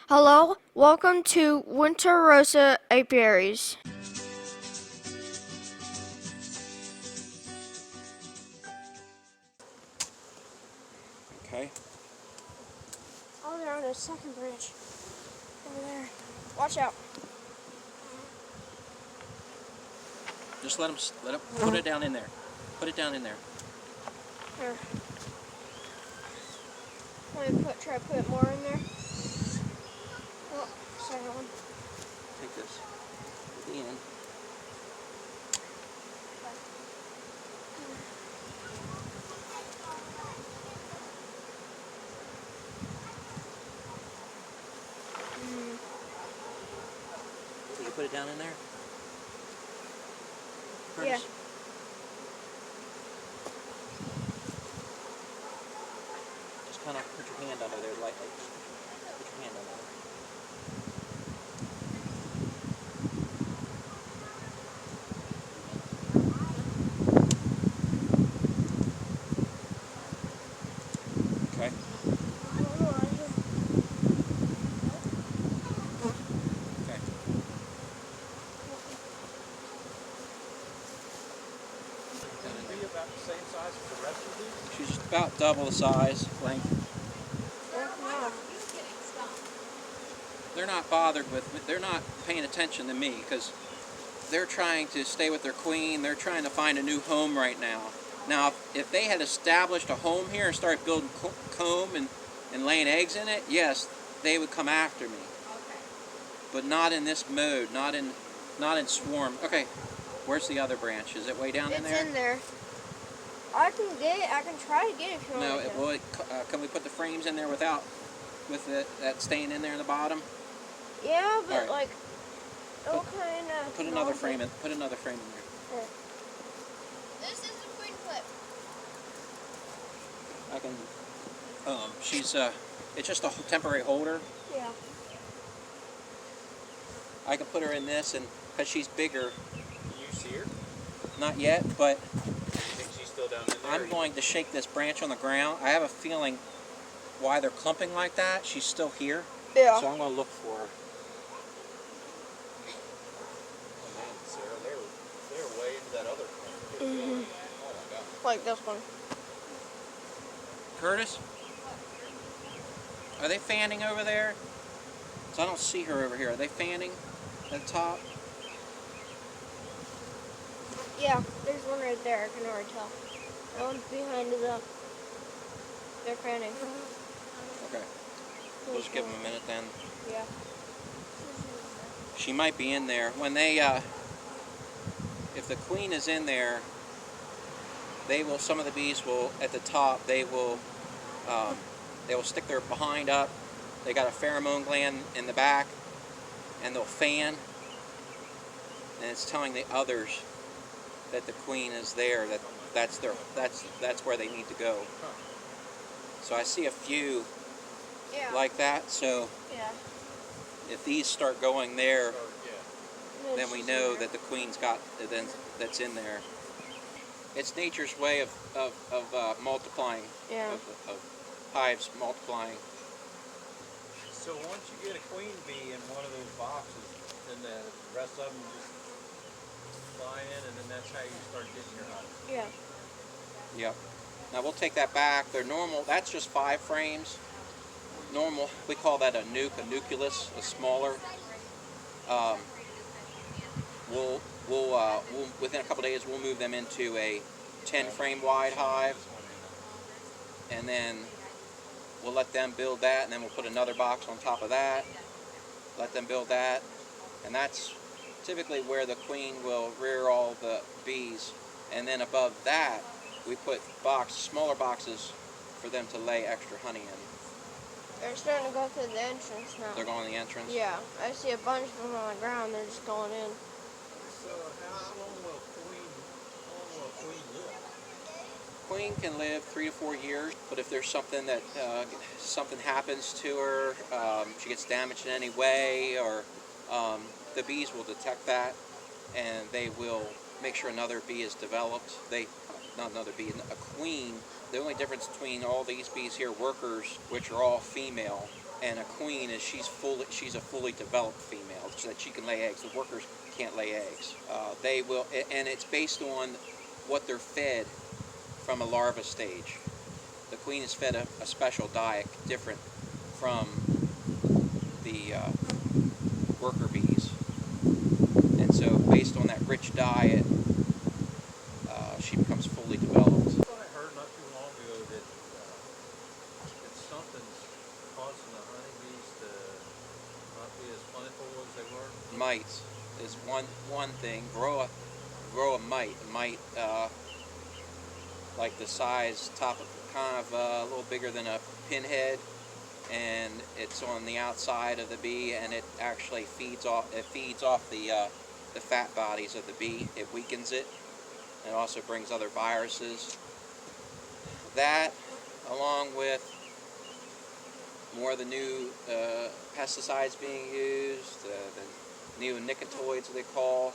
Hello, welcome to Winter Rosa Apiaries. Okay. Oh, they're on a second branch. Over there. Watch out. Just let it, put it down in there. Put it down in there. Here. Let me try to put more in there. Oh, second one. Take this. Put the end. Did you put it down in there? Curtis? Yeah. Just kind of put your hand under there lightly. Put your hand under there. Okay. Okay. Be about the same size as the rest of these? She's just about double the size, length. They're not bothered with me. They're not paying attention to me because they're trying to stay with their queen. They're trying to find a new home right now. Now, if they had established a home here and started building comb and laying eggs in it, yes, they would come after me. Okay. But not in this mode, not in swarm. Okay, where's the other branch? Is it way down in there? It's in there. I can get it. I can try to get it if you No, want me to. can we put the frames in there with that staying in there in the bottom? Yeah, but Alright. like, it'll kind of. Put another frame in. Put another frame in there. This is the queen clip. I can. She's it's just a temporary holder. Yeah. I can put her in this, and because she's bigger, Can you see her? not yet, but You think she's still down in there? I'm going to shake this branch on the ground. I have a feeling why they're clumping like that. She's still here, Yeah. so I'm going to look for her. Oh man, Sarah, they're way into that other thing. Mhm. Oh my god. Like this one. Curtis, are they fanning over there? 'Cause I don't see her over here. Are they fanning at the top? Yeah, there's one right there. I can already tell. That one's behind the. They're fanning. Okay, we'll just give them a minute then. Yeah. She might be in there. When they, if the queen is in there, they will. Some of the bees will at the top. They will stick their behind up. They got a pheromone gland in the back, and they'll fan. And it's telling the others that the queen is there. That's where they need to go. So I see a few Yeah. like that. So Yeah. if these start going there, Or, yeah. then we know that the queen's got that's in there. It's nature's way of multiplying, Yeah. of hives multiplying. So once you get a queen bee in one of those boxes, then the rest of them just fly in, and then that's how you start getting your honey. Yeah. Yep. Now we'll take that back. They're normal. That's just 5 frames. Normal. We call that a nucleus, a smaller. We'll within a couple days we'll move them into a 10 frame wide hive, and then we'll let them build that, and then we'll put another box on top of that. Let them build that, and that's typically where the queen will rear all the bees. And then above that, we put smaller boxes for them to lay extra honey in. They're starting to go through the entrance now. They're going to the entrance. Yeah, I see a bunch of them on the ground. They're just going in. So how long will a queen live? Queen can live 3 to 4 years, but if there's something that something happens to her, she gets damaged in any way, or the bees will detect that, and they will make sure another bee is developed. Not another bee, a queen. The only difference between all these bees here, workers, which are all female, And a queen is she's a fully developed female, so that she can lay eggs. The workers can't lay eggs. They will, and it's based on what they're fed from a larva stage. The queen is fed a special diet different from the worker bees, and so based on that rich diet, she becomes fully developed. I thought I heard not too long ago that something's causing the honeybees to not be as plentiful as they were. Mites is one thing. Grow a mite. A mite like the size, kind of a little bigger than a pinhead, and it's on the outside of the bee, and it actually feeds off the fat bodies of the bee. It weakens it. It also brings other viruses. That, along with more of the new pesticides being used, the neonicotinoids they call,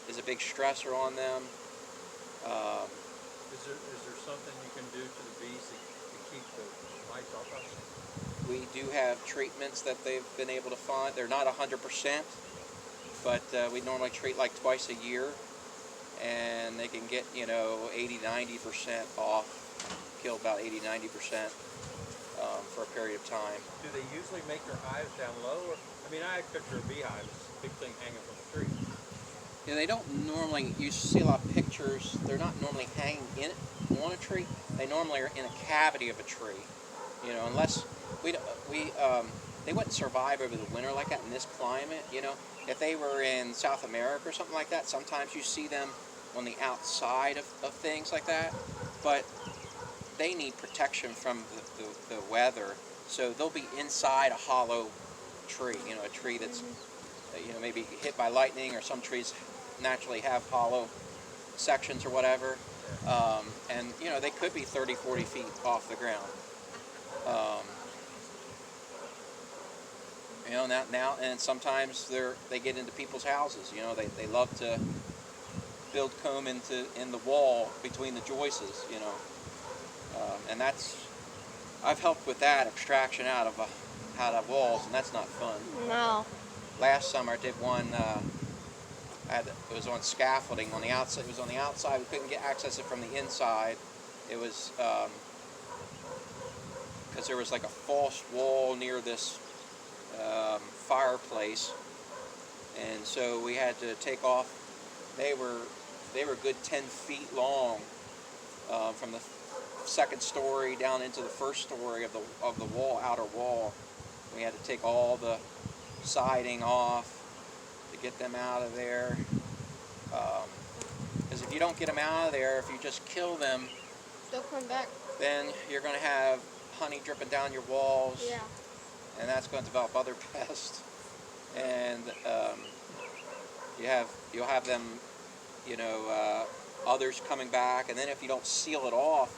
is a big stressor on them. Is there something you can do to the bees to keep the mites off of them? We do have treatments that they've been able to find. They're not 100%, but we normally treat like twice a year, and they can get 80-90% off, kill about 80-90% for a period of time. Do they usually make their hives down low? Or, I mean, I picture a beehive as a big thing hanging from a tree. Yeah, they don't normally. You see a lot of pictures. They're not normally hanging on a tree. They normally are in a cavity of a tree. Unless they wouldn't survive over the winter like that in this climate. If they were in South America or something like that, sometimes you see them on the outside of things like that. But they need protection from the weather, so they'll be inside a hollow tree. A tree that's maybe hit by lightning, or some trees naturally have hollow sections or whatever, and they could be 30-40 feet off the ground. Now and sometimes they get into people's houses. They love to build comb in the wall between the joists. And I've helped with that extraction out of walls, and that's not fun. No. Last summer I did one. It was on scaffolding on the outside. It was on the outside. We couldn't access it from the inside. It was because there was like a false wall near this fireplace, and so we had to take off. They were a good 10 feet long from the second story down into the first story of the wall, outer wall. We had to take all the siding off to get them out of there, because if you don't get them out of there, if you just kill them, They'll come back. then you're going to have honey dripping down your walls, Yeah. and that's going to develop other pests, and you'll have them, others coming back, and then if you don't seal it off,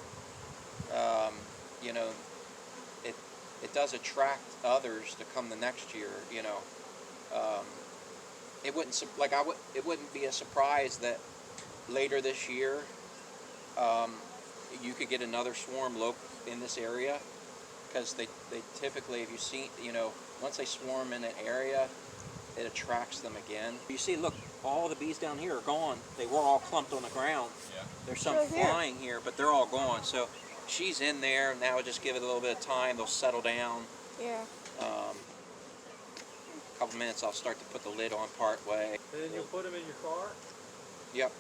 it does attract others to come the next year. It wouldn't be a surprise that later this year you could get another swarm in this area, because they typically, if you see, once they swarm in an area, it attracts them again. You see, look, all the bees down here are gone. They were all clumped on the ground. Yeah. There's some Right here. flying here, but they're all gone. So she's in there. Now just give it a little bit of time. They'll settle down. Yeah. A couple minutes, I'll start to put the lid on part way. And then you'll put them in your car? Yep.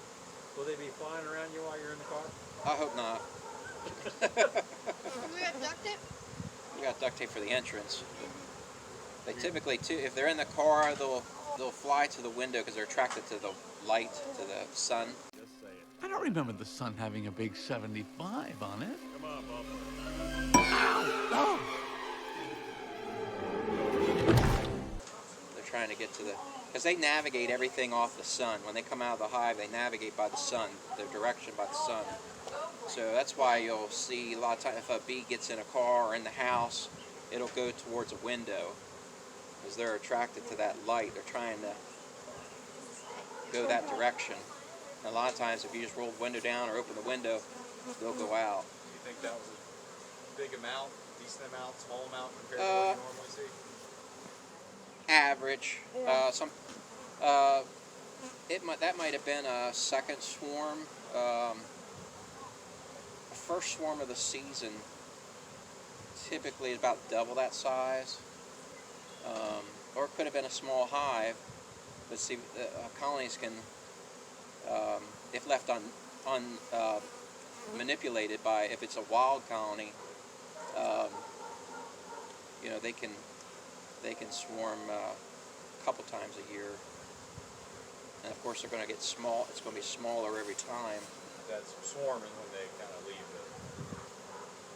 Will they be flying around you while you're in the car? I hope not. Do we have duct tape? We got duct tape for the entrance. They typically, too, if they're in the car, they'll fly to the window because they're attracted to the light, to the sun. Just say it. I don't remember the sun having a big 75 on it. Come on, Bubba. Oh! They're trying to get to because they navigate everything off the sun. When they come out of the hive, they navigate by the sun, their direction by the sun. So that's why you'll see a lot of times if a bee gets in a car or in the house, it'll go towards a window because they're attracted to that light. They're trying to go that direction. And a lot of times if you just roll the window down or open the window, they'll go out. You think that was a big amount decent amount, small amount compared to what you normally see? Average. Yeah. That might have been a second swarm. The first swarm of the season typically is about double that size, or it could have been a small hive. But see, colonies can, if left manipulated by, if it's a wild colony, you know, they can swarm a couple times a year, and of course they're going to get small. It's going to be smaller every time. That's swarming when they kind of leave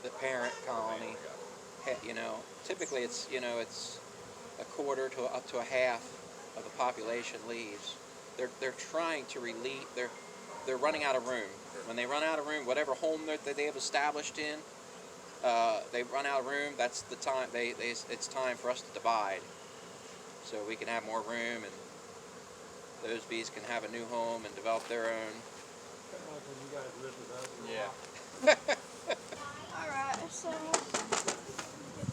The parent colony, you know, typically it's a quarter to up to a half of the population leaves. They're trying to relieve. They're running out of room. When they run out of room, whatever home that they have established in, they run out of room. That's the time it's time for us to divide, so we can have more room, and those bees can have a new home and develop their own. You guys live with us. Yeah. Alright, so get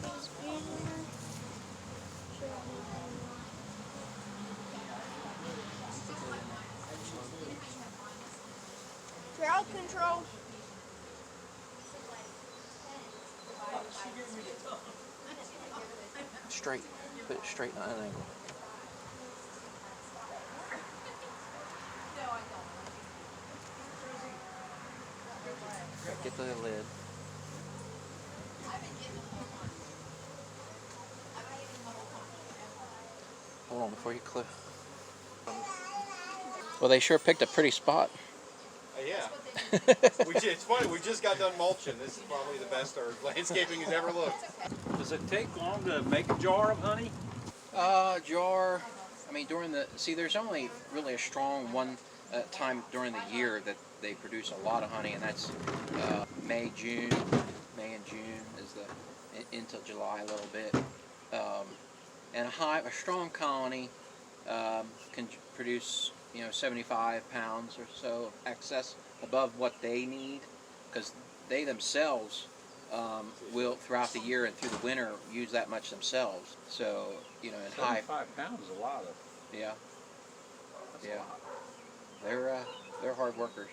these bees in there. Crowd control. Straight. Put it straight on an angle. Get the lid. Hold on before you clip. Well, they sure picked a pretty spot. Yeah. It's funny, we just got done mulching. This is probably the best our landscaping has ever looked. Does it take long to make a jar of honey? Jar. I mean, there's only really a strong one time during the year that they produce a lot of honey, and that's May, June. May and June is into July a little bit. And a strong colony can produce 75 pounds or so of excess above what they need, because they themselves will throughout the year and through the winter use that much themselves. So in hive. 75 pounds is a lot of. Yeah. That's Yeah. a lot. They're hard workers.